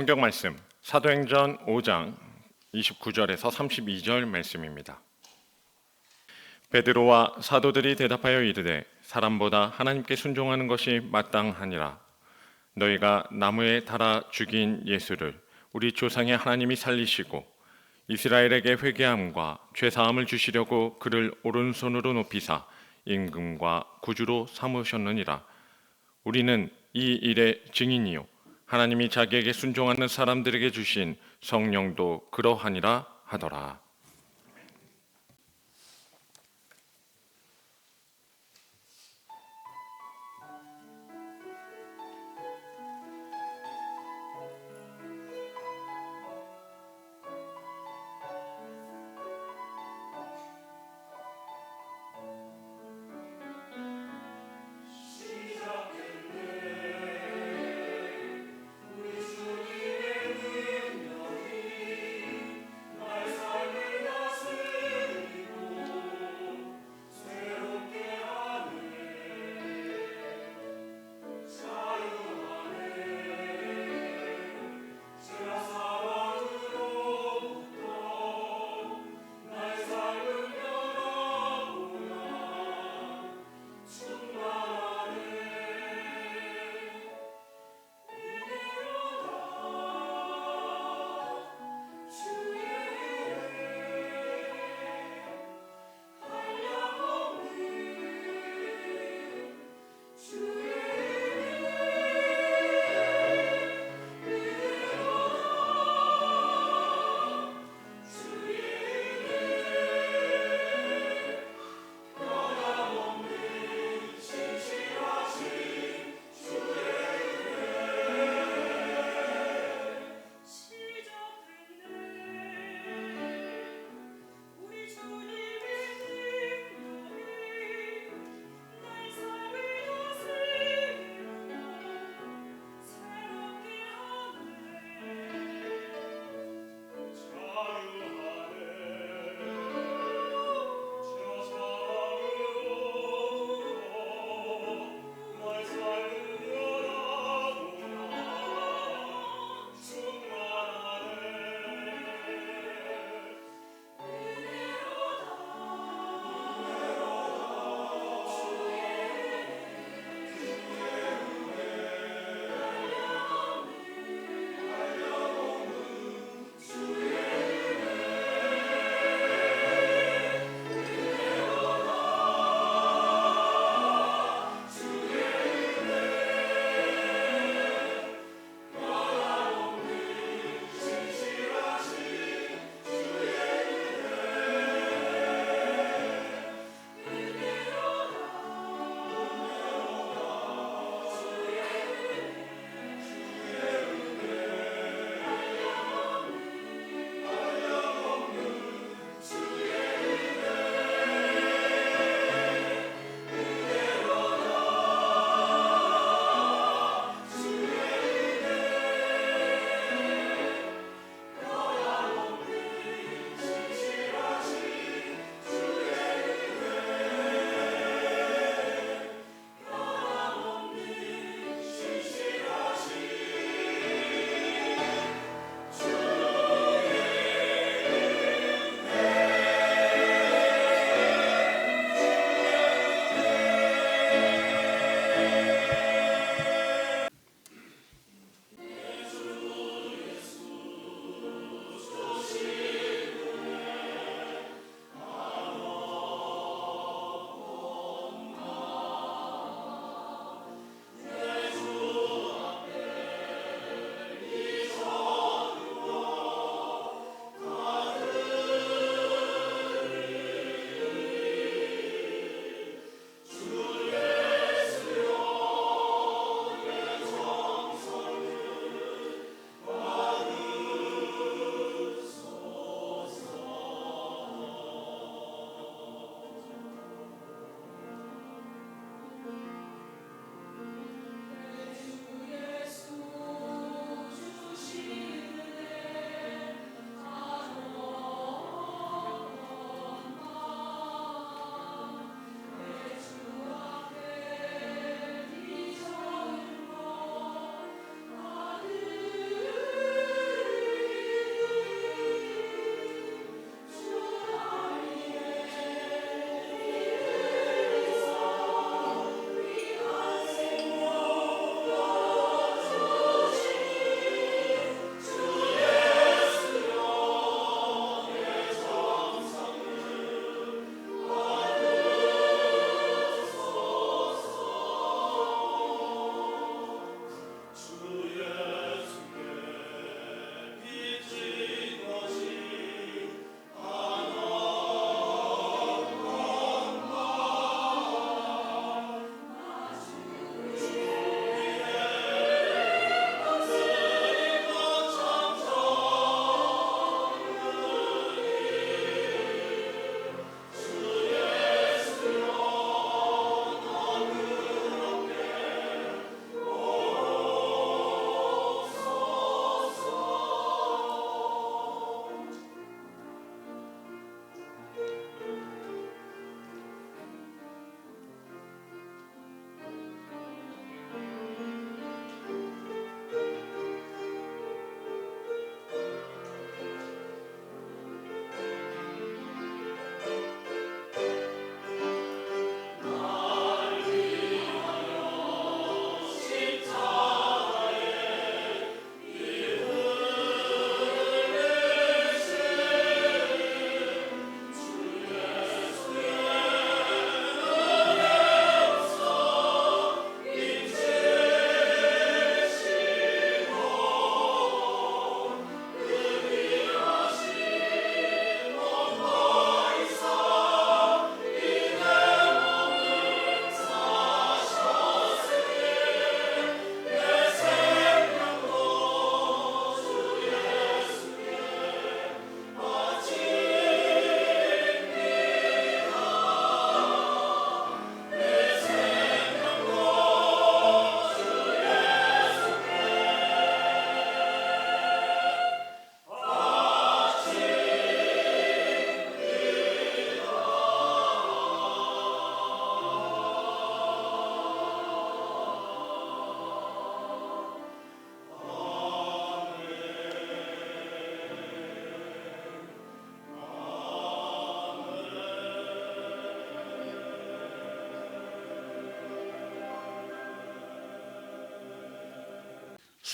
성경 말씀 사도행전 5장 29절에서 32절 말씀입니다. 베드로와 사도들이 대답하여 이르되 사람보다 하나님께 순종하는 것이 마땅하니라. 너희가 나무에 달아 죽인 예수를 우리 조상의 하나님이 살리시고 이스라엘에게 회개함과 죄사함을 주시려고 그를 오른손으로 높이사 임금과 구주로 삼으셨느니라. 우리는 이 일의 증인이요 하나님이 자기에게 순종하는 사람들에게 주신 성령도 그러하니라 하더라.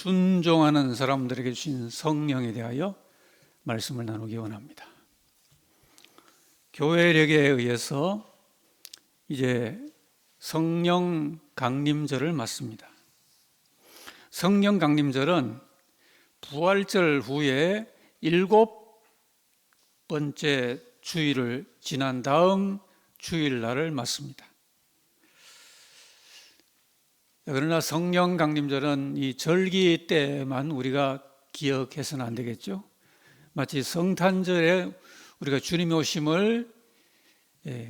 순종하는 사람들에게 주신 성령에 대하여 말씀을 나누기 원합니다. 교회력에 의해서 이제 성령 강림절을 맞습니다. 성령 강림절은 부활절 후에 7번째 주일을 지난 다음 주일날을 맞습니다. 그러나 성령 강림절은 이 절기 때만 우리가 기억해서는 안 되겠죠. 마치 성탄절에 우리가 주님의 오심을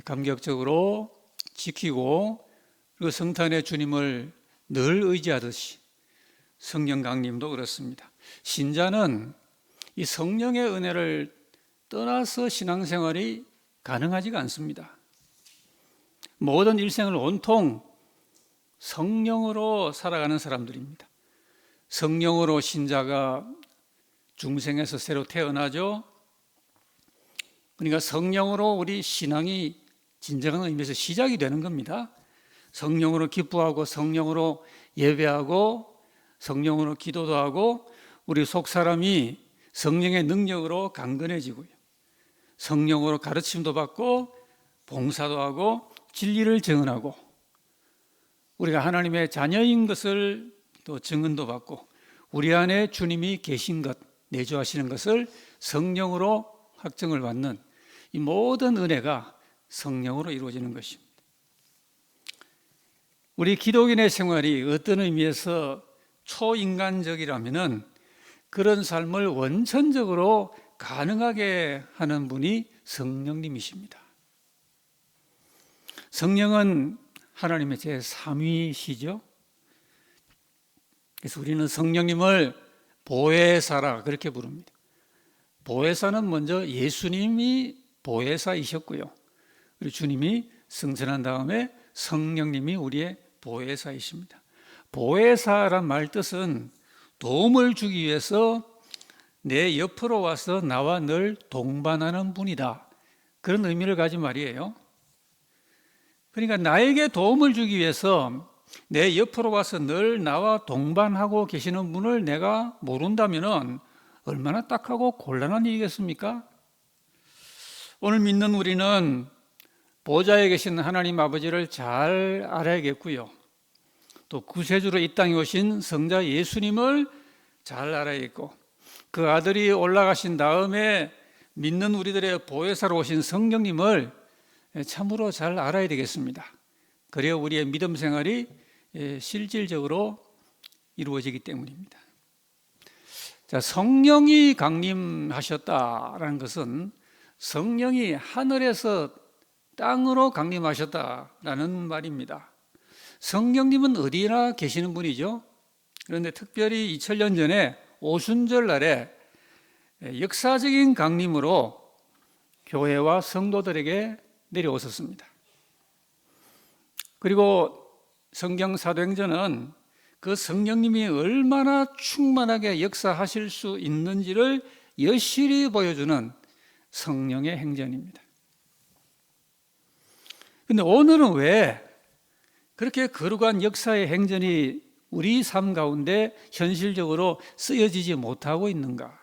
감격적으로 지키고 그리고 성탄의 주님을 늘 의지하듯이 성령 강림도 그렇습니다. 신자는 이 성령의 은혜를 떠나서 신앙생활이 가능하지가 않습니다. 모든 일생을 온통 성령으로 살아가는 사람들입니다. 성령으로 신자가 중생에서 새로 태어나죠. 그러니까 성령으로 우리 신앙이 진정한 의미에서 시작이 되는 겁니다. 성령으로 기뻐하고 성령으로 예배하고 성령으로 기도도 하고 우리 속사람이 성령의 능력으로 강건해지고요. 성령으로 가르침도 받고 봉사도 하고 진리를 증언하고 우리가 하나님의 자녀인 것을 또 증언도 받고 우리 안에 주님이 계신 것, 내주하시는 것을 성령으로 확증을 받는 이 모든 은혜가 성령으로 이루어지는 것입니다. 우리 기독인의 생활이 어떤 의미에서 초인간적이라면은 그런 삶을 원천적으로 가능하게 하는 분이 성령님이십니다. 성령은 하나님의 제3위시죠. 그래서 우리는 성령님을 보혜사라 그렇게 부릅니다. 보혜사는 먼저 예수님이 보혜사이셨고요. 그리고 주님이 승천한 다음에 성령님이 우리의 보혜사이십니다. 보혜사란 말 뜻은 도움을 주기 위해서 내 옆으로 와서 나와 늘 동반하는 분이다. 그런 의미를 가진 말이에요. 그러니까 나에게 도움을 주기 위해서 내 옆으로 와서 늘 나와 동반하고 계시는 분을 내가 모른다면 얼마나 딱하고 곤란한 일이겠습니까? 오늘 믿는 우리는 보좌에 계신 하나님 아버지를 잘 알아야겠고요. 또 구세주로 이 땅에 오신 성자 예수님을 잘 알아야겠고 그 아들이 올라가신 다음에 믿는 우리들의 보혜사로 오신 성령님을 참으로 잘 알아야 되겠습니다. 그래야 우리의 믿음 생활이 실질적으로 이루어지기 때문입니다. 자, 성령이 강림하셨다라는 것은 성령이 하늘에서 땅으로 강림하셨다라는 말입니다. 성령님은 어디나 계시는 분이죠. 그런데 특별히 2000년 전에 오순절 날에 역사적인 강림으로 교회와 성도들에게 내려오셨습니다. 그리고 성경 사도행전은 그 성령님이 얼마나 충만하게 역사하실 수 있는지를 여실히 보여주는 성령의 행전입니다. 그런데 오늘은 왜 그렇게 거룩한 역사의 행전이 우리 삶 가운데 현실적으로 쓰여지지 못하고 있는가?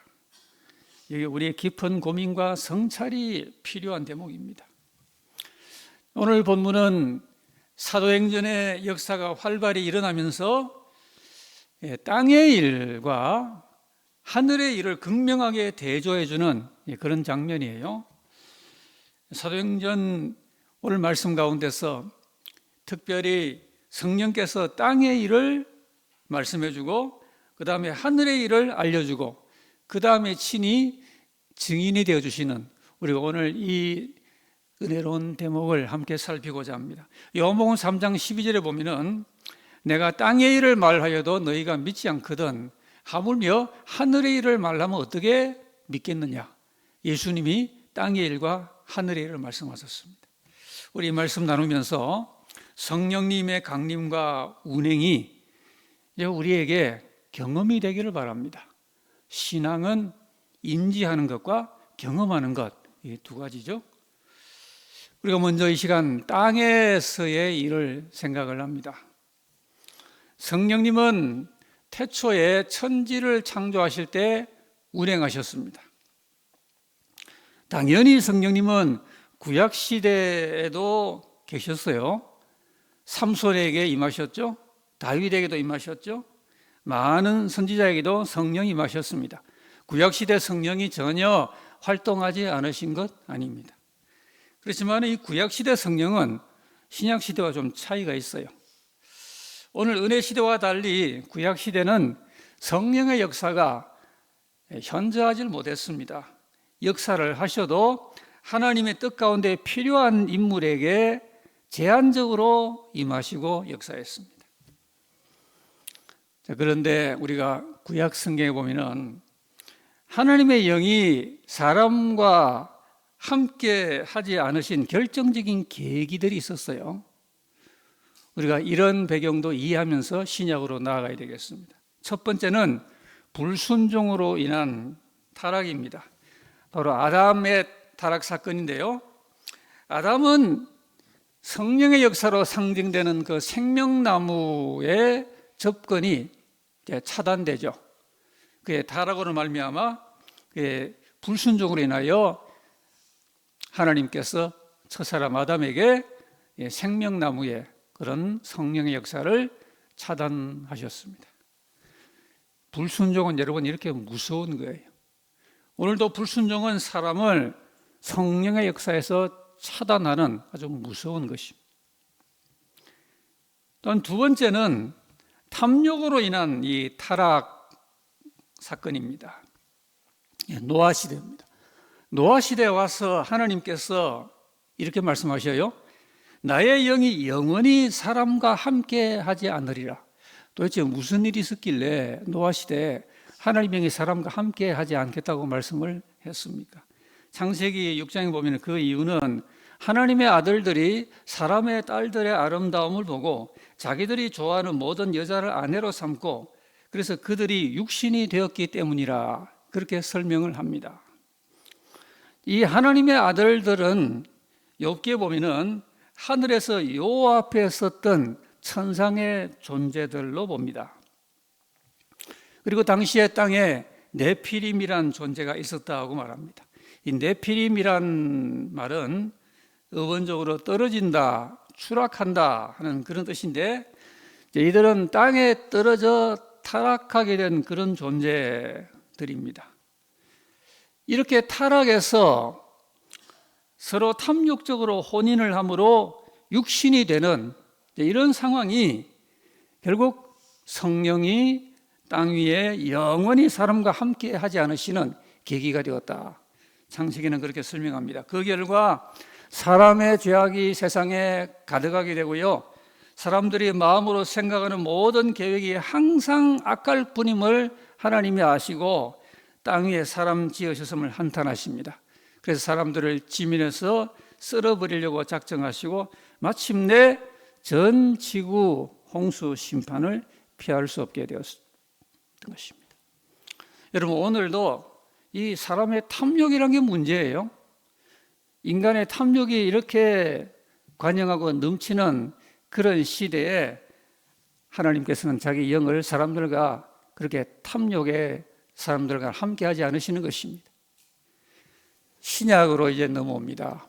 이게 우리의 깊은 고민과 성찰이 필요한 대목입니다. 오늘 본문은 사도행전의 역사가 활발히 일어나면서 땅의 일과 하늘의 일을 극명하게 대조해주는 그런 장면이에요. 사도행전 오늘 말씀 가운데서 특별히 성령께서 땅의 일을 말씀해주고 그 다음에 하늘의 일을 알려주고 그 다음에 친히 증인이 되어주시는 우리가 오늘 이 은혜로운 대목을 함께 살피고자 합니다. 요한복음 3장 12절에 보면은 내가 땅의 일을 말하여도 너희가 믿지 않거든 하물며 하늘의 일을 말하면 어떻게 믿겠느냐. 예수님이 땅의 일과 하늘의 일을 말씀하셨습니다. 우리 이 말씀 나누면서 성령님의 강림과 운행이 우리에게 경험이 되기를 바랍니다. 신앙은 인지하는 것과 경험하는 것, 이 두 가지죠. 우리가 먼저 이 시간 땅에서의 일을 생각을 합니다. 성령님은 태초에 천지를 창조하실 때 운행하셨습니다. 당연히 성령님은 구약 시대에도 계셨어요. 삼손에게 임하셨죠. 다윗에게도 임하셨죠. 많은 선지자에게도 성령이 임하셨습니다. 구약 시대 성령이 전혀 활동하지 않으신 것 아닙니다. 그렇지만 이 구약 시대 성령은 신약 시대와 좀 차이가 있어요. 오늘 은혜 시대와 달리 구약 시대는 성령의 역사가 현저하지 못했습니다. 역사를 하셔도 하나님의 뜻 가운데 필요한 인물에게 제한적으로 임하시고 역사했습니다. 자, 그런데 우리가 구약 성경에 보면은 하나님의 영이 사람과 함께 하지 않으신 결정적인 계기들이 있었어요. 우리가 이런 배경도 이해하면서 신약으로 나아가야 되겠습니다. 첫 번째는 불순종으로 인한 타락입니다. 바로 아담의 타락 사건인데요. 아담은 성령의 역사로 상징되는 그 생명나무의 접근이 차단되죠. 그의 타락으로 말미암아 그의 불순종으로 인하여 하나님께서 첫사람 아담에게 생명나무의 그런 성령의 역사를 차단하셨습니다. 불순종은 여러분 이렇게 무서운 거예요. 오늘도 불순종은 사람을 성령의 역사에서 차단하는 아주 무서운 것입니다. 또한 두 번째는 탐욕으로 인한 이 타락 사건입니다. 노아 시대입니다. 노아 시대에 와서 하나님께서 이렇게 말씀하셔요. 나의 영이 영원히 사람과 함께 하지 않으리라. 도대체 무슨 일이 있었길래 노아 시대에 하나님의 영이 사람과 함께 하지 않겠다고 말씀을 했습니까? 창세기 6장에 보면 그 이유는 하나님의 아들들이 사람의 딸들의 아름다움을 보고 자기들이 좋아하는 모든 여자를 아내로 삼고 그래서 그들이 육신이 되었기 때문이라 그렇게 설명을 합니다. 이 하나님의 아들들은 욥기에 보면은 하늘에서 여호와 앞에 섰던 천상의 존재들로 봅니다. 그리고 당시에 땅에 네피림이란 존재가 있었다고 말합니다. 이 네피림이란 말은 어원적으로 떨어진다, 추락한다 하는 그런 뜻인데 이들은 땅에 떨어져 타락하게 된 그런 존재들입니다. 이렇게 타락해서 서로 탐욕적으로 혼인을 함으로 육신이 되는 이런 상황이 결국 성령이 땅 위에 영원히 사람과 함께 하지 않으시는 계기가 되었다. 창세기는 그렇게 설명합니다. 그 결과 사람의 죄악이 세상에 가득하게 되고요. 사람들이 마음으로 생각하는 모든 계획이 항상 악할 뿐임을 하나님이 아시고 땅 위에 사람 지으셨음을 한탄하십니다. 그래서 사람들을 지면에서 쓸어버리려고 작정하시고 마침내 전 지구 홍수 심판을 피할 수 없게 되었던 것입니다. 여러분 오늘도 이 사람의 탐욕이라는 게 문제예요. 인간의 탐욕이 이렇게 관영하고 넘치는 그런 시대에 하나님께서는 자기 영을 사람들과 그렇게 탐욕의 사람들과 함께 하지 않으시는 것입니다. 신약으로 이제 넘어옵니다.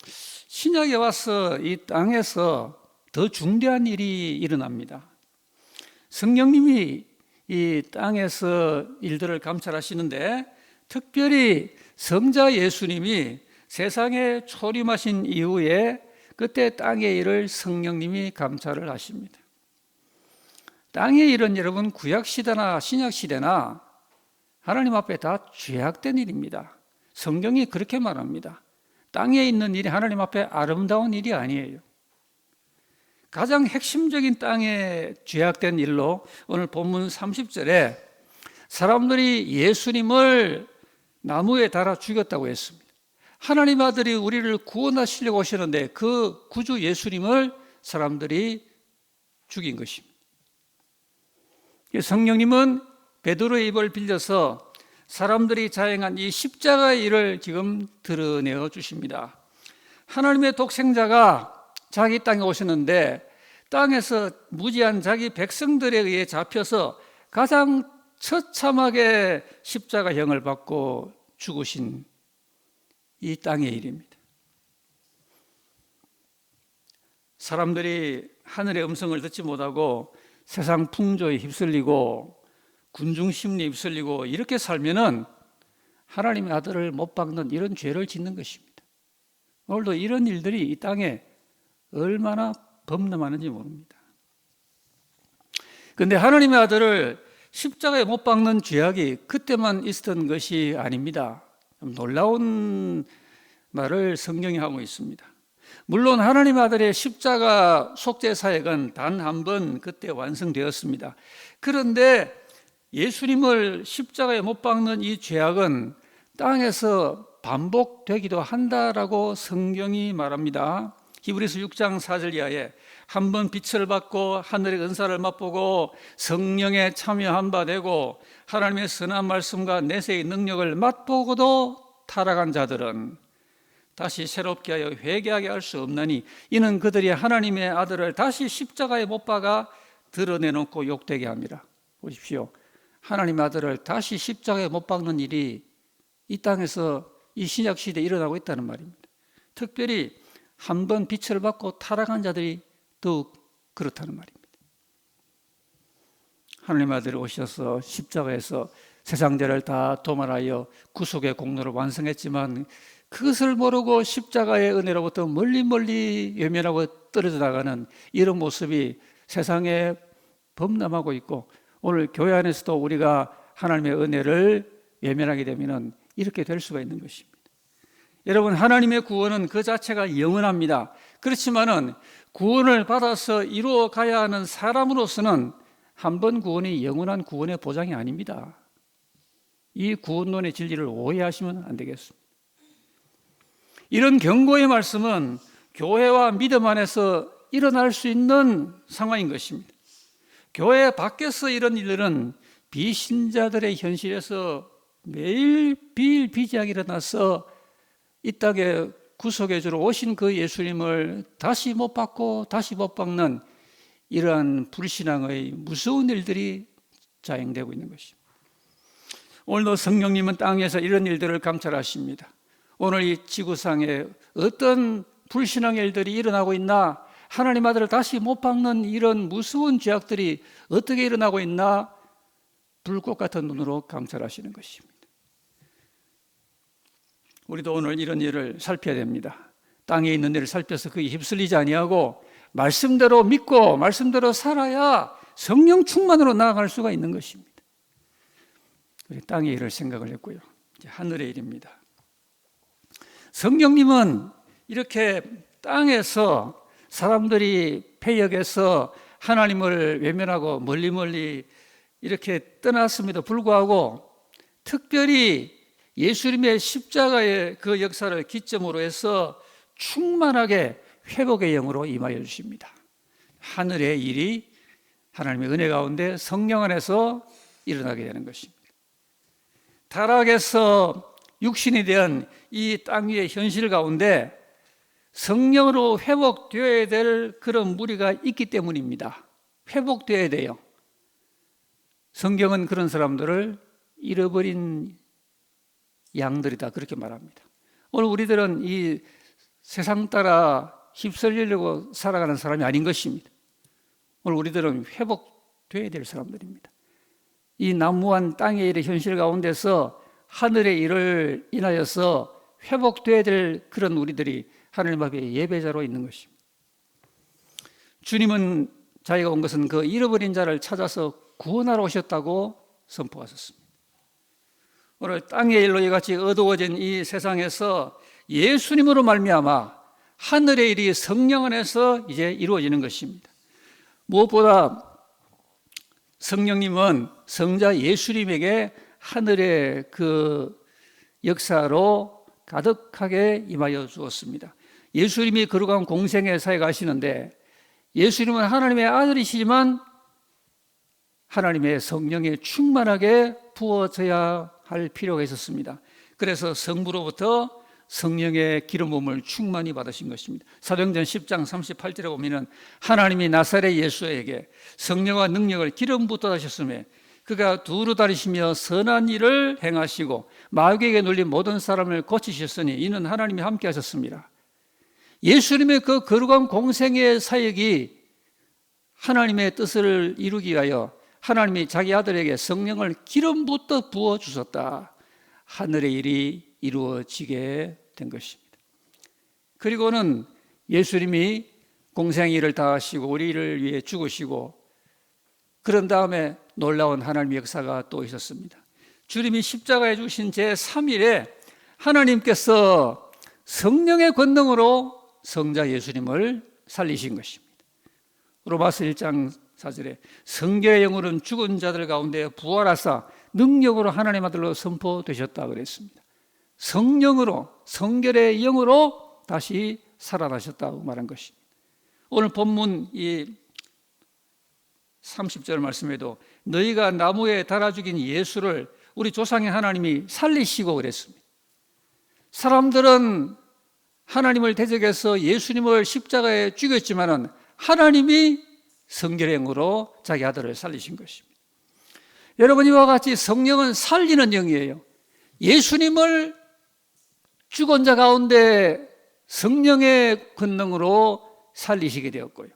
신약에 와서 이 땅에서 더 중대한 일이 일어납니다. 성령님이 이 땅에서 일들을 감찰하시는데 특별히 성자 예수님이 세상에 초림하신 이후에 그때 땅의 일을 성령님이 감찰을 하십니다. 땅의 일은 여러분 구약시대나 신약시대나 하나님 앞에 다 죄악된 일입니다. 성경이 그렇게 말합니다. 땅에 있는 일이 하나님 앞에 아름다운 일이 아니에요. 가장 핵심적인 땅에 죄악된 일로 오늘 본문 30절에 사람들이 예수님을 나무에 달아 죽였다고 했습니다. 하나님 아들이 우리를 구원하시려고 오시는데 그 구주 예수님을 사람들이 죽인 것입니다. 성령님은 베드로의 입을 빌려서 사람들이 자행한 이 십자가의 일을 지금 드러내어 주십니다. 하나님의 독생자가 자기 땅에 오셨는데 땅에서 무지한 자기 백성들에 의해 잡혀서 가장 처참하게 십자가형을 받고 죽으신 이 땅의 일입니다. 사람들이 하늘의 음성을 듣지 못하고 세상 풍조에 휩쓸리고 군중 심리에 휩쓸리고 이렇게 살면은 하나님의 아들을 못 박는 이런 죄를 짓는 것입니다. 오늘도 이런 일들이 이 땅에 얼마나 범람하는지 모릅니다. 그런데 하나님의 아들을 십자가에 못 박는 죄악이 그때만 있었던 것이 아닙니다. 좀 놀라운 말을 성경이 하고 있습니다. 물론 하나님의 아들의 십자가 속죄 사역은 단 한 번 그때 완성되었습니다. 그런데 예수님을 십자가에 못 박는 이 죄악은 땅에서 반복되기도 한다라고 성경이 말합니다. 히브리서 6장 4절 이하에 한 번 빛을 받고 하늘의 은사를 맛보고 성령에 참여한 바 되고 하나님의 선한 말씀과 내세의 능력을 맛보고도 타락한 자들은 다시 새롭게 하여 회개하게 할 수 없나니 이는 그들이 하나님의 아들을 다시 십자가에 못 박아 드러내놓고 욕되게 합니다. 보십시오. 하나님의 아들을 다시 십자가에 못 박는 일이 이 땅에서 이 신약 시대에 일어나고 있다는 말입니다. 특별히 한 번 빛을 받고 타락한 자들이 더욱 그렇다는 말입니다. 하나님의 아들이 오셔서 십자가에서 세상 죄를 다 도말하여 구속의 공로를 완성했지만 그것을 모르고 십자가의 은혜로부터 멀리 외면하고 떨어져 나가는 이런 모습이 세상에 범람하고 있고 오늘 교회 안에서도 우리가 하나님의 은혜를 외면하게 되면 이렇게 될 수가 있는 것입니다. 여러분, 하나님의 구원은 그 자체가 영원합니다. 그렇지만은 구원을 받아서 이루어 가야 하는 사람으로서는 한 번 구원이 영원한 구원의 보장이 아닙니다. 이 구원론의 진리를 오해하시면 안 되겠습니다. 이런 경고의 말씀은 교회와 믿음 안에서 일어날 수 있는 상황인 것입니다. 교회 밖에서 이런 일들은 비신자들의 현실에서 매일 비일비재하게 일어나서 이 땅에 구속해 주러 오신 그 예수님을 다시 못 받고 다시 못 박는 이러한 불신앙의 무서운 일들이 자행되고 있는 것입니다. 오늘도 성령님은 땅에서 이런 일들을 감찰하십니다. 오늘 이 지구상에 어떤 불신앙의 일들이 일어나고 있나, 하나님 아들을 다시 못 박는 이런 무서운 죄악들이 어떻게 일어나고 있나 불꽃 같은 눈으로 감찰하시는 것입니다. 우리도 오늘 이런 일을 살펴야 됩니다. 땅에 있는 일을 살펴서 그에 휩쓸리지 아니하고 말씀대로 믿고 말씀대로 살아야 성령 충만으로 나아갈 수가 있는 것입니다. 우리 땅의 일을 생각을 했고요. 이제 하늘의 일입니다. 성령님은 이렇게 땅에서 사람들이 패역해서 하나님을 외면하고 멀리 이렇게 떠났음에도 불구하고 특별히 예수님의 십자가의 그 역사를 기점으로 해서 충만하게 회복의 영으로 임하여 주십니다. 하늘의 일이 하나님의 은혜 가운데 성령 안에서 일어나게 되는 것입니다. 타락에서 육신이 된 이 땅 위의 현실 가운데 성령으로 회복되어야 될 그런 무리가 있기 때문입니다. 회복되어야 돼요. 성경은 그런 사람들을 잃어버린 양들이다 그렇게 말합니다. 오늘 우리들은 이 세상 따라 휩쓸리려고 살아가는 사람이 아닌 것입니다. 오늘 우리들은 회복되어야 될 사람들입니다. 이 난무한 땅의 일의 현실 가운데서 하늘의 일을 인하여서 회복되어야 될 그런 우리들이 하나님 앞에 예배자로 있는 것입니다. 주님은 자기가 온 것은 그 잃어버린 자를 찾아서 구원하러 오셨다고 선포하셨습니다. 오늘 땅의 일로 이같이 어두워진 이 세상에서 예수님으로 말미암아 하늘의 일이 성령 안에서 이제 이루어지는 것입니다. 무엇보다 성령님은 성자 예수님에게 하늘의 그 역사로 가득하게 임하여 주었습니다. 예수님이 거룩한 공생의 사에 가시는데 예수님은 하나님의 아들이시지만 하나님의 성령에 충만하게 부어져야 할 필요가 있었습니다. 그래서 성부로부터 성령의 기름 부음을 충만히 받으신 것입니다. 사도행전 10장 38절에 보면 하나님이 나사렛 예수에게 성령과 능력을 기름 붓다 하셨음에 그가 두루 다니시며 선한 일을 행하시고 마귀에게 눌린 모든 사람을 고치셨으니 이는 하나님이 함께 하셨습니다. 예수님의 그 거룩한 공생의 사역이 하나님의 뜻을 이루기 위하여 하나님이 자기 아들에게 성령을 기름부터 부어주셨다. 하늘의 일이 이루어지게 된 것입니다. 그리고는 예수님이 공생의 일을 다 하시고 우리를 위해 죽으시고 그런 다음에 놀라운 하나님의 역사가 또 있었습니다. 주님이 십자가에 주신 제3일에 하나님께서 성령의 권능으로 성자 예수님을 살리신 것입니다. 로마서 1장 4절에 성결의 영으로는 죽은 자들 가운데 부활하사 능력으로 하나님 아들로 선포되셨다 그랬습니다. 성령으로, 성결의 영으로 다시 살아나셨다고 말한 것입니다. 오늘 본문 이 30절 말씀에도 너희가 나무에 달아 죽인 예수를 우리 조상의 하나님이 살리시고 그랬습니다. 사람들은 하나님을 대적해서 예수님을 십자가에 죽였지만은 하나님이 성결의 영으로 자기 아들을 살리신 것입니다. 여러분, 이와 같이 성령은 살리는 영이에요. 예수님을 죽은 자 가운데 성령의 권능으로 살리시게 되었고요.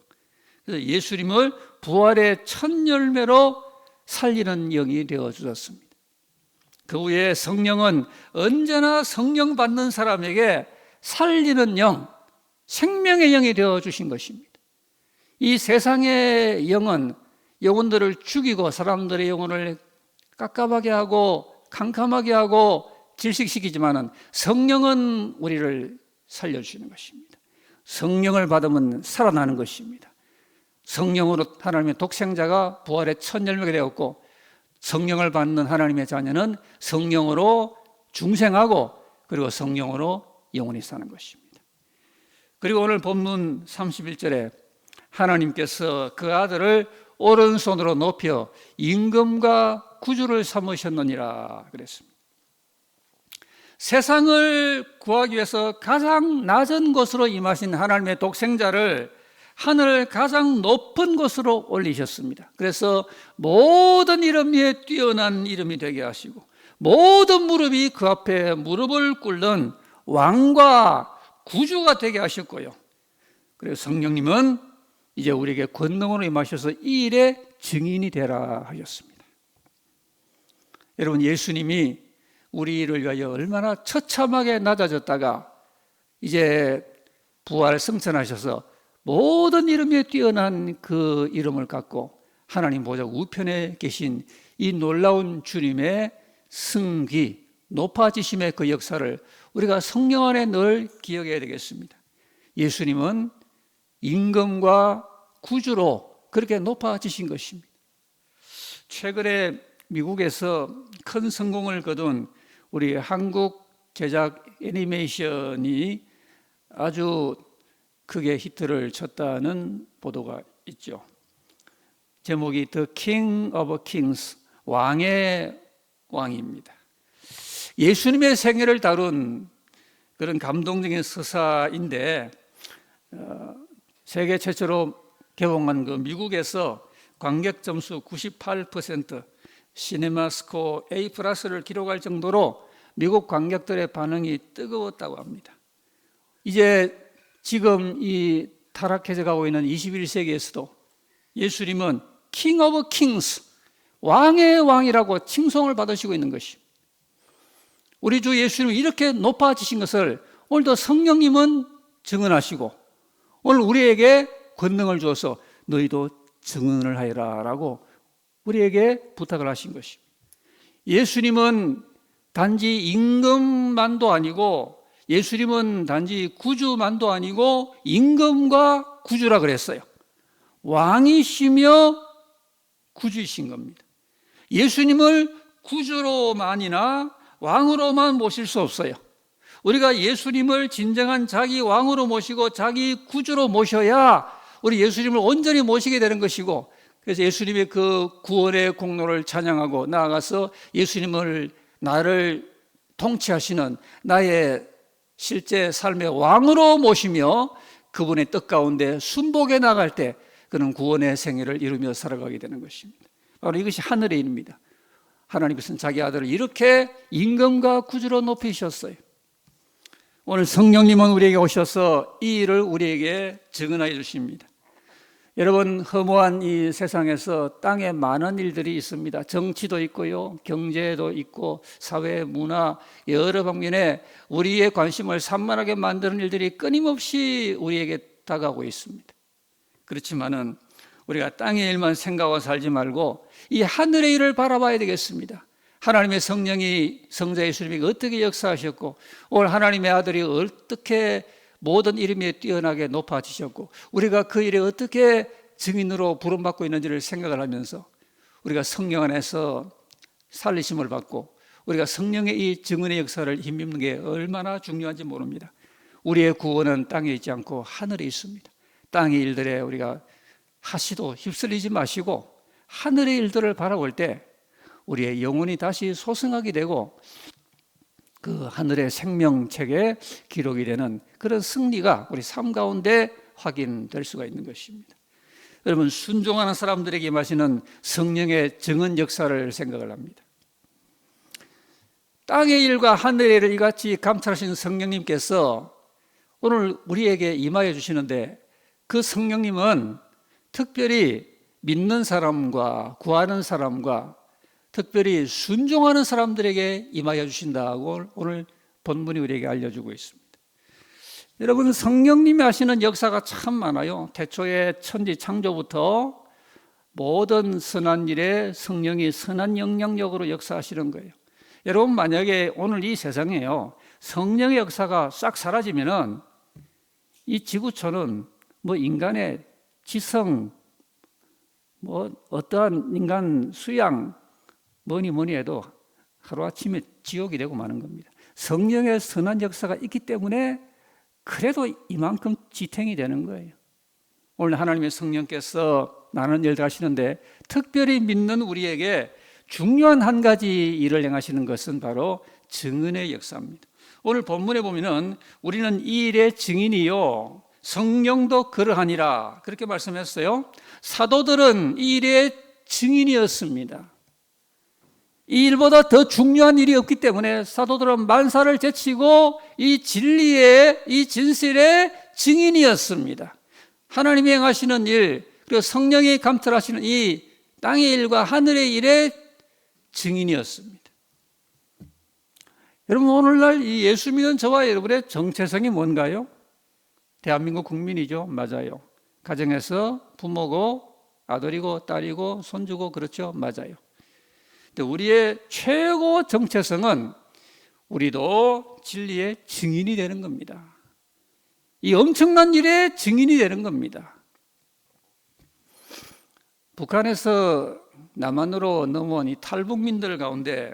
그래서 예수님을 부활의 첫 열매로 살리는 영이 되어 주셨습니다. 그 후에 성령은 언제나 성령 받는 사람에게 살리는 영, 생명의 영이 되어 주신 것입니다. 이 세상의 영은 영혼들을 죽이고 사람들의 영혼을 깝깝하게 하고 캄캄하게 하고 질식시키지만은 성령은 우리를 살려주시는 것입니다. 성령을 받으면 살아나는 것입니다. 성령으로 하나님의 독생자가 부활의 첫 열매가 되었고 성령을 받는 하나님의 자녀는 성령으로 중생하고 그리고 성령으로 영원히 사는 것입니다. 그리고 오늘 본문 31절에 하나님께서 그 아들을 오른손으로 높여 임금과 구주를 삼으셨느니라 그랬습니다. 세상을 구하기 위해서 가장 낮은 곳으로 임하신 하나님의 독생자를 하늘 가장 높은 곳으로 올리셨습니다. 그래서 모든 이름 위에 뛰어난 이름이 되게 하시고 모든 무릎이 그 앞에 무릎을 꿇는 왕과 구주가 되게 하셨고요. 그래서 성령님은 이제 우리에게 권능으로 임하셔서 이 일의 증인이 되라 하셨습니다. 여러분, 예수님이 우리를 위하여 얼마나 처참하게 낮아졌다가 이제 부활 승천하셔서 모든 이름 위에 뛰어난 그 이름을 갖고 하나님 보좌 우편에 계신 이 놀라운 주님의 승기, 높아지심의 그 역사를 우리가 성령 안에 늘 기억해야 되겠습니다. 예수님은 임금과 구주로 그렇게 높아지신 것입니다. 최근에 미국에서 큰 성공을 거둔 우리 한국 제작 애니메이션이 아주 크게 히트를 쳤다는 보도가 있죠. 제목이 The King of Kings, 왕의 왕입니다. 예수님의 생애를 다룬 그런 감동적인 서사인데 세계 최초로 개봉한 그 미국에서 관객 점수 98%, 시네마스코 A+를 기록할 정도로 미국 관객들의 반응이 뜨거웠다고 합니다. 이제 지금 이 타락해져 가고 있는 21세기에서도 예수님은 King of Kings, 왕의 왕이라고 칭송을 받으시고 있는 것입니다. 우리 주 예수님은 이렇게 높아지신 것을 오늘도 성령님은 증언하시고 오늘 우리에게 권능을 주어서 너희도 증언을 하여라 라고 우리에게 부탁을 하신 것입니다. 예수님은 단지 임금만도 아니고 예수님은 단지 구주만도 아니고 임금과 구주라 그랬어요. 왕이시며 구주이신 겁니다. 예수님을 구주로만이나 왕으로만 모실 수 없어요. 우리가 예수님을 진정한 자기 왕으로 모시고 자기 구주로 모셔야 우리 예수님을 온전히 모시게 되는 것이고, 그래서 예수님의 그 구원의 공로를 찬양하고 나아가서 예수님을 나를 통치하시는 나의 실제 삶의 왕으로 모시며 그분의 뜻 가운데 순복해 나갈 때 그는 구원의 생애를 이루며 살아가게 되는 것입니다. 바로 이것이 하늘의 일입니다. 하나님께서는 자기 아들을 이렇게 임금과 구주로 높이셨어요. 오늘 성령님은 우리에게 오셔서 이 일을 우리에게 증언하여 주십니다. 여러분, 허무한 이 세상에서 땅에 많은 일들이 있습니다. 정치도 있고요, 경제도 있고, 사회, 문화, 여러 방면에 우리의 관심을 산만하게 만드는 일들이 끊임없이 우리에게 다가오고 있습니다. 그렇지만은 우리가 땅의 일만 생각하고 살지 말고 이 하늘의 일을 바라봐야 되겠습니다. 하나님의 성령이 성자 예수님이 어떻게 역사하셨고, 오늘 하나님의 아들이 어떻게 모든 이름에 뛰어나게 높아지셨고, 우리가 그 일에 어떻게 증인으로 부름받고 있는지를 생각을 하면서 우리가 성령 안에서 살리심을 받고 우리가 성령의 이 증언의 역사를 힘입는 게 얼마나 중요한지 모릅니다. 우리의 구원은 땅에 있지 않고 하늘에 있습니다. 땅의 일들에 우리가 하시도 휩쓸리지 마시고 하늘의 일들을 바라볼 때 우리의 영혼이 다시 소생하게 되고 그 하늘의 생명책에 기록이 되는 그런 승리가 우리 삶 가운데 확인될 수가 있는 것입니다. 여러분, 순종하는 사람들에게 임하시는 성령의 증언 역사를 생각을 합니다. 땅의 일과 하늘의 일을 이같이 감찰하신 성령님께서 오늘 우리에게 임하여 주시는데, 그 성령님은 특별히 믿는 사람과 구하는 사람과 특별히 순종하는 사람들에게 임하여 주신다고 오늘 본문이 우리에게 알려주고 있습니다. 여러분, 성령님이 하시는 역사가 참 많아요. 태초에 천지 창조부터 모든 선한 일에 성령이 선한 영향력으로 역사하시는 거예요. 여러분, 만약에 오늘 이 세상에요, 성령의 역사가 싹 사라지면은 이 지구촌은 뭐 인간의 지성, 뭐 어떠한 인간 수양, 뭐니 해도 하루아침에 지옥이 되고 마는 겁니다. 성령의 선한 역사가 있기 때문에 그래도 이만큼 지탱이 되는 거예요. 오늘 하나님의 성령께서 나는 일들 하시는데 특별히 믿는 우리에게 중요한 한 가지 일을 행하시는 것은 바로 증언의 역사입니다. 오늘 본문에 보면은 우리는 이 일의 증인이요 성령도 그러하니라 그렇게 말씀했어요. 사도들은 이 일의 증인이었습니다. 이 일보다 더 중요한 일이 없기 때문에 사도들은 만사를 제치고 이 진리의, 이 진실의 증인이었습니다. 하나님이 행하시는 일, 그리고 성령이 감찰하시는 이 땅의 일과 하늘의 일의 증인이었습니다. 여러분, 오늘날 이 예수 믿는 저와 여러분의 정체성이 뭔가요? 대한민국 국민이죠. 맞아요. 가정에서 부모고 아들이고 딸이고 손주고, 그렇죠. 맞아요. 우리의 최고 정체성은 우리도 진리의 증인이 되는 겁니다. 이 엄청난 일의 증인이 되는 겁니다. 북한에서 남한으로 넘어온 이 탈북민들 가운데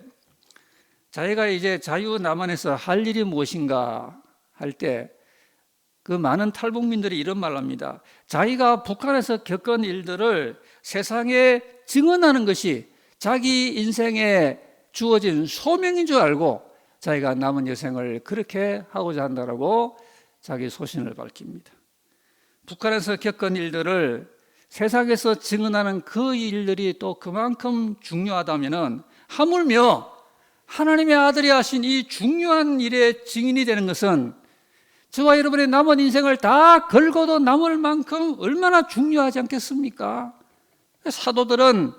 자기가 이제 자유 남한에서 할 일이 무엇인가 할 때 그 많은 탈북민들이 이런 말을 합니다. 자기가 북한에서 겪은 일들을 세상에 증언하는 것이 자기 인생에 주어진 소명인 줄 알고 자기가 남은 여생을 그렇게 하고자 한다라고 자기 소신을 밝힙니다. 북한에서 겪은 일들을 세상에서 증언하는 그 일들이 또 그만큼 중요하다면은 하물며 하나님의 아들이 하신 이 중요한 일의 증인이 되는 것은 저와 여러분의 남은 인생을 다 걸고도 남을 만큼 얼마나 중요하지 않겠습니까? 사도들은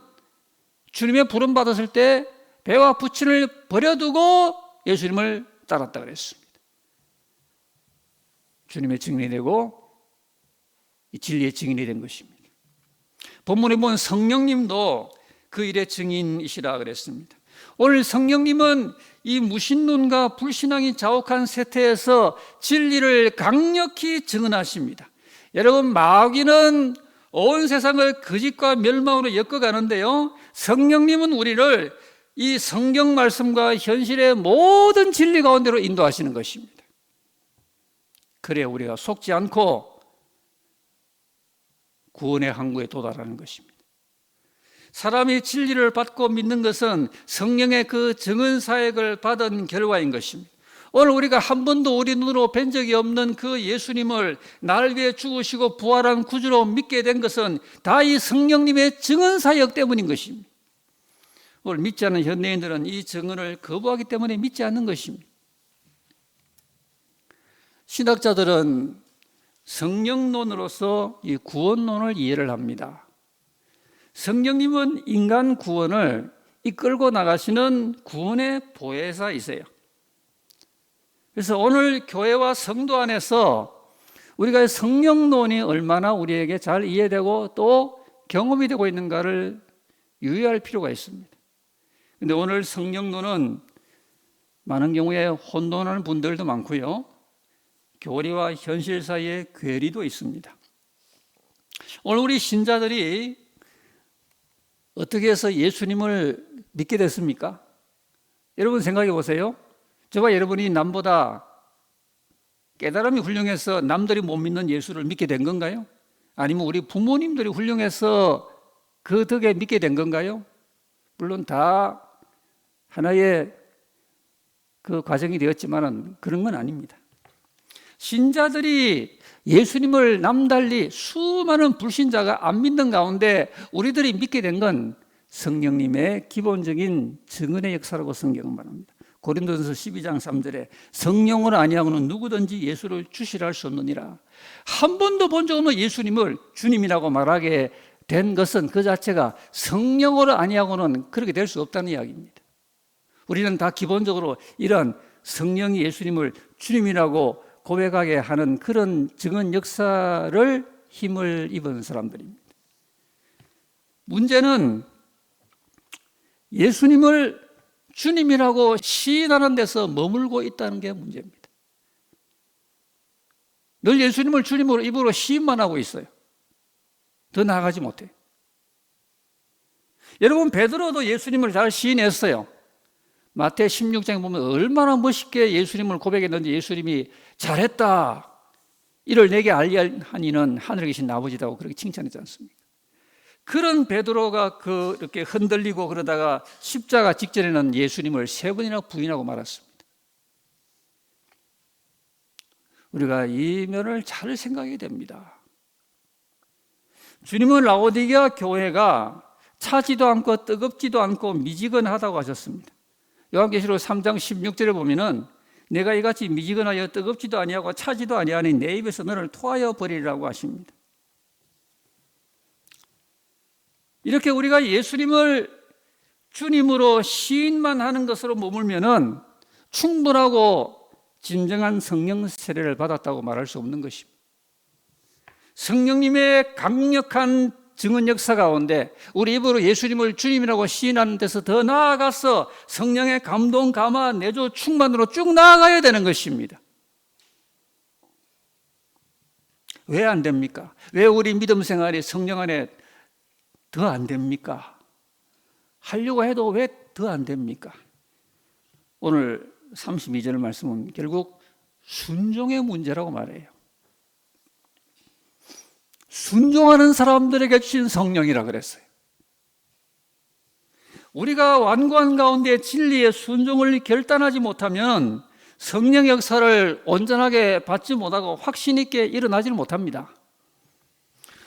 주님의 부름 받았을 때 배와 부친을 버려두고 예수님을 따랐다 그랬습니다. 주님의 증인이 되고 이 진리의 증인이 된 것입니다. 본문에 보면 성령님도 그 일의 증인이시라 그랬습니다. 오늘 성령님은 이 무신론과 불신앙이 자욱한 세태에서 진리를 강력히 증언하십니다. 여러분, 마귀는 온 세상을 거짓과 멸망으로 엮어가는데요, 성령님은 우리를 이 성경 말씀과 현실의 모든 진리 가운데로 인도하시는 것입니다. 그래야 우리가 속지 않고 구원의 항구에 도달하는 것입니다. 사람이 진리를 받고 믿는 것은 성령의 그 증언 사역을 받은 결과인 것입니다. 오늘 우리가 한 번도 우리 눈으로 뵌 적이 없는 그 예수님을 나를 위해 죽으시고 부활한 구주로 믿게 된 것은 다 이 성령님의 증언 사역 때문인 것입니다. 오늘 믿지 않는 현대인들은 이 증언을 거부하기 때문에 믿지 않는 것입니다. 신학자들은 성령론으로서 이 구원론을 이해를 합니다. 성령님은 인간 구원을 이끌고 나가시는 구원의 보혜사이세요. 그래서 오늘 교회와 성도 안에서 우리가 성령론이 얼마나 우리에게 잘 이해되고 또 경험이 되고 있는가를 유의할 필요가 있습니다. 그런데 오늘 성령론은 많은 경우에 혼돈하는 분들도 많고요. 교리와 현실 사이에 괴리도 있습니다. 오늘 우리 신자들이 어떻게 해서 예수님을 믿게 됐습니까? 여러분 생각해 보세요. 저와 여러분이 남보다 깨달음이 훌륭해서 남들이 못 믿는 예수를 믿게 된 건가요? 아니면 우리 부모님들이 훌륭해서 그 덕에 믿게 된 건가요? 물론 다 하나의 그 과정이 되었지만은 그런 건 아닙니다. 신자들이 예수님을 남달리 수많은 불신자가 안 믿는 가운데 우리들이 믿게 된 건 성령님의 기본적인 증언의 역사라고 성경은 말합니다. 고린도전서 12장 3절에 성령을 아니하고는 누구든지 예수를 주시라 할 수 없느니라. 한 번도 본 적 없는 예수님을 주님이라고 말하게 된 것은 그 자체가 성령으로 아니하고는 그렇게 될 수 없다는 이야기입니다. 우리는 다 기본적으로 이런 성령이 예수님을 주님이라고 고백하게 하는 그런 증언 역사를 힘을 입은 사람들입니다. 문제는 예수님을 주님이라고 시인하는 데서 머물고 있다는 게 문제입니다. 늘 예수님을 주님으로 입으로 시인만 하고 있어요. 더 나아가지 못해. 여러분 베드로도 예수님을 잘 시인했어요. 마태 16장에 보면 얼마나 멋있게 예수님을 고백했는지 예수님이 잘했다. 이를 내게 알게 하니는 하늘에 계신 아버지다고 그렇게 칭찬했지 않습니까? 그런 베드로가 그렇게 흔들리고 그러다가 십자가 직전에는 예수님을 3번이나 부인하고 말았습니다. 우리가 이 면을 잘 생각해야 됩니다. 주님은 라오디게아 교회가 차지도 않고 뜨겁지도 않고 미지근하다고 하셨습니다. 요한계시록 3장 16절에 보면은 내가 이같이 미지근하여 뜨겁지도 아니하고 차지도 아니하니 내 입에서 너를 토하여 버리리라고 하십니다. 이렇게 우리가 예수님을 주님으로 시인만 하는 것으로 머물면은 충분하고 진정한 성령 세례를 받았다고 말할 수 없는 것입니다. 성령님의 강력한 증언 역사 가운데 우리 입으로 예수님을 주님이라고 시인하는 데서 더 나아가서 성령의 감동, 감화, 내조, 충만으로 쭉 나아가야 되는 것입니다. 왜 안 됩니까? 왜 우리 믿음 생활이 성령 안에 더 안 됩니까? 하려고 해도 왜 더 안 됩니까? 오늘 32절 말씀은 결국 순종의 문제라고 말해요. 순종하는 사람들에게 주신 성령이라 그랬어요. 우리가 완고한 가운데 진리의 순종을 결단하지 못하면 성령 역사를 온전하게 받지 못하고 확신 있게 일어나지를 못합니다.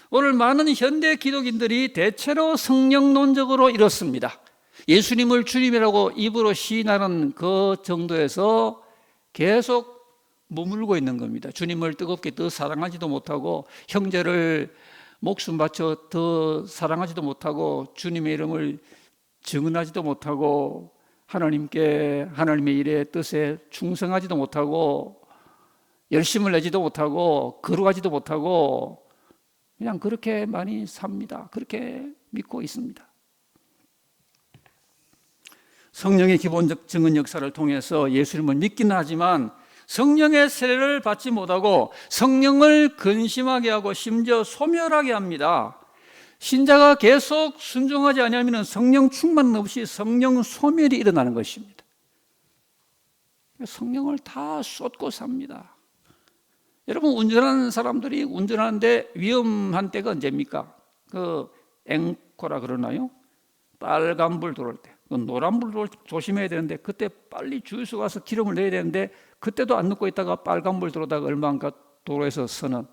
오늘 많은 현대 기독인들이 대체로 성령론적으로 이렇습니다. 예수님을 주님이라고 입으로 시인하는 그 정도에서 계속 머물고 있는 겁니다. 주님을 뜨겁게 더 사랑하지도 못하고 형제를 목숨 바쳐 더 사랑하지도 못하고 주님의 이름을 증언하지도 못하고 하나님의 일에 뜻에 충성하지도 못하고 열심을 내지도 못하고 거룩하지도 못하고 그냥 그렇게 많이 삽니다. 그렇게 믿고 있습니다. 성령의 기본적 증언 역사를 통해서 예수님을 믿기는 하지만 성령의 세례를 받지 못하고 성령을 근심하게 하고 심지어 소멸하게 합니다. 신자가 계속 순종하지 않으면 성령 충만 없이 성령 소멸이 일어나는 것입니다. 성령을 다 쏟고 삽니다. 여러분 운전하는 사람들이 운전하는데 위험한 때가 언제입니까? 그 앵코라 그러나요? 빨간불 들어올 때. 노란불 들어올 때 조심해야 되는데 그때 빨리 주유소 가서 기름을 내야 되는데 그때도 안 넣고 있다가 빨간불 들어오다가 얼마 안 가 도로에서 서는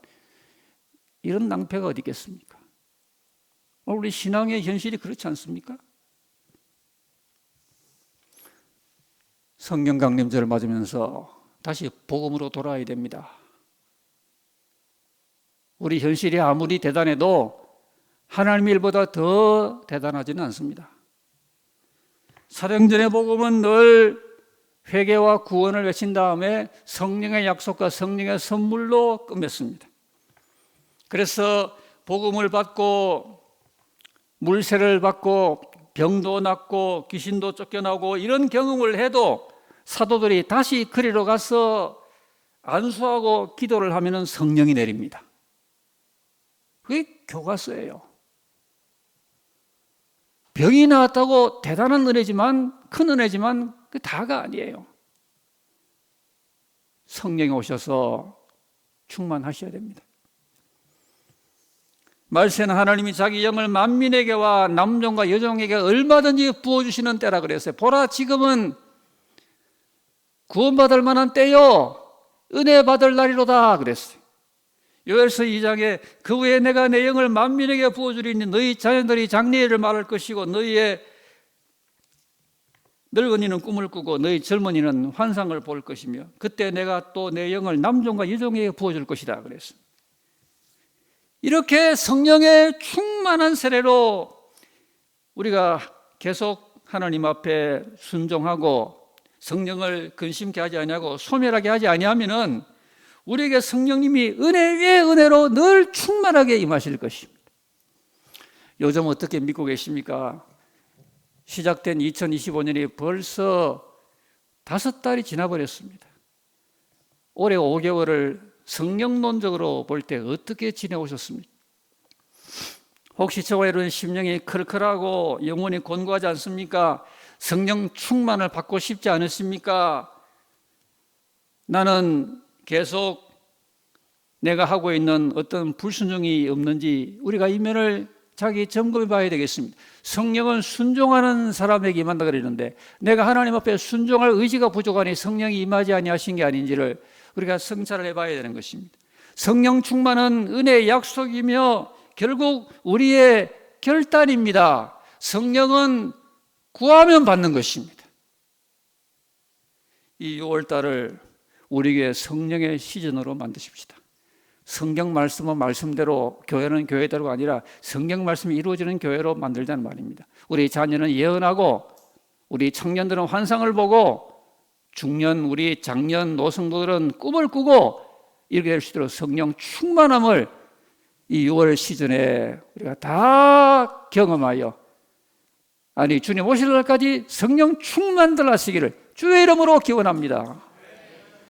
이런 낭패가 어디 있겠습니까? 우리 신앙의 현실이 그렇지 않습니까? 성경 강림절을 맞으면서 다시 복음으로 돌아와야 됩니다. 우리 현실이 아무리 대단해도 하나님의 일보다 더 대단하지는 않습니다. 사도행전의 복음은 늘 회개와 구원을 외친 다음에 성령의 약속과 성령의 선물로 끝맺습니다. 그래서 복음을 받고 물세를 받고 병도 낫고 귀신도 쫓겨나고 이런 경험을 해도 사도들이 다시 그리로 가서 안수하고 기도를 하면 성령이 내립니다. 그게 교과서예요. 병이 나았다고 대단한 은혜지만, 큰 은혜지만 그 다가 아니에요. 성령이 오셔서 충만하셔야 됩니다. 말세는 하나님이 자기 영을 만민에게와 남종과 여종에게 얼마든지 부어주시는 때라 그랬어요. 보라, 지금은 구원받을 만한 때요, 은혜 받을 날이로다 그랬어요. 요엘서 2장에 그 후에 내가 내 영을 만민에게 부어주리니 너희 자녀들이 장래일을 말할 것이고 너희의 늙은이는 꿈을 꾸고 너희 젊은이는 환상을 볼 것이며 그때 내가 또 내 영을 남종과 여종에게 부어줄 것이다 그랬어요. 이렇게 성령의 충만한 세례로 우리가 계속 하나님 앞에 순종하고 성령을 근심케 하지 아니하고 소멸하게 하지 아니하면은 우리에게 성령님이 은혜 위에 은혜로 늘 충만하게 임하실 것입니다. 요즘 어떻게 믿고 계십니까? 시작된 2025년이 벌써 5달이 지나버렸습니다. 올해 5개월을 성령론적으로 볼 때 어떻게 지내오셨습니까? 혹시 저와 이런 심령이 클클하고 영혼이 곤고하지 않습니까? 성령 충만을 받고 싶지 않으십니까? 나는 계속 내가 하고 있는 어떤 불순종이 없는지 우리가 이면을 자기 점검해 봐야 되겠습니다. 성령은 순종하는 사람에게 임한다 그러는데 내가 하나님 앞에 순종할 의지가 부족하니 성령이 임하지 아니하신 게 아닌지를 우리가 성찰을 해봐야 되는 것입니다. 성령 충만은 은혜의 약속이며 결국 우리의 결단입니다. 성령은 구하면 받는 것입니다. 이 6월달을 우리에게 성령의 시즌으로 만드십시다. 성경 말씀은 말씀대로, 교회는 교회대로가 아니라 성경 말씀이 이루어지는 교회로 만들자는 말입니다. 우리 자녀는 예언하고 우리 청년들은 환상을 보고 중년, 우리 장년, 노성도들은 꿈을 꾸고 이렇게 될 수 있도록 성령 충만함을 이 6월 시즌에 우리가 다 경험하여 주님 오실 날까지 성령 충만들 하시기를 주의 이름으로 기원합니다.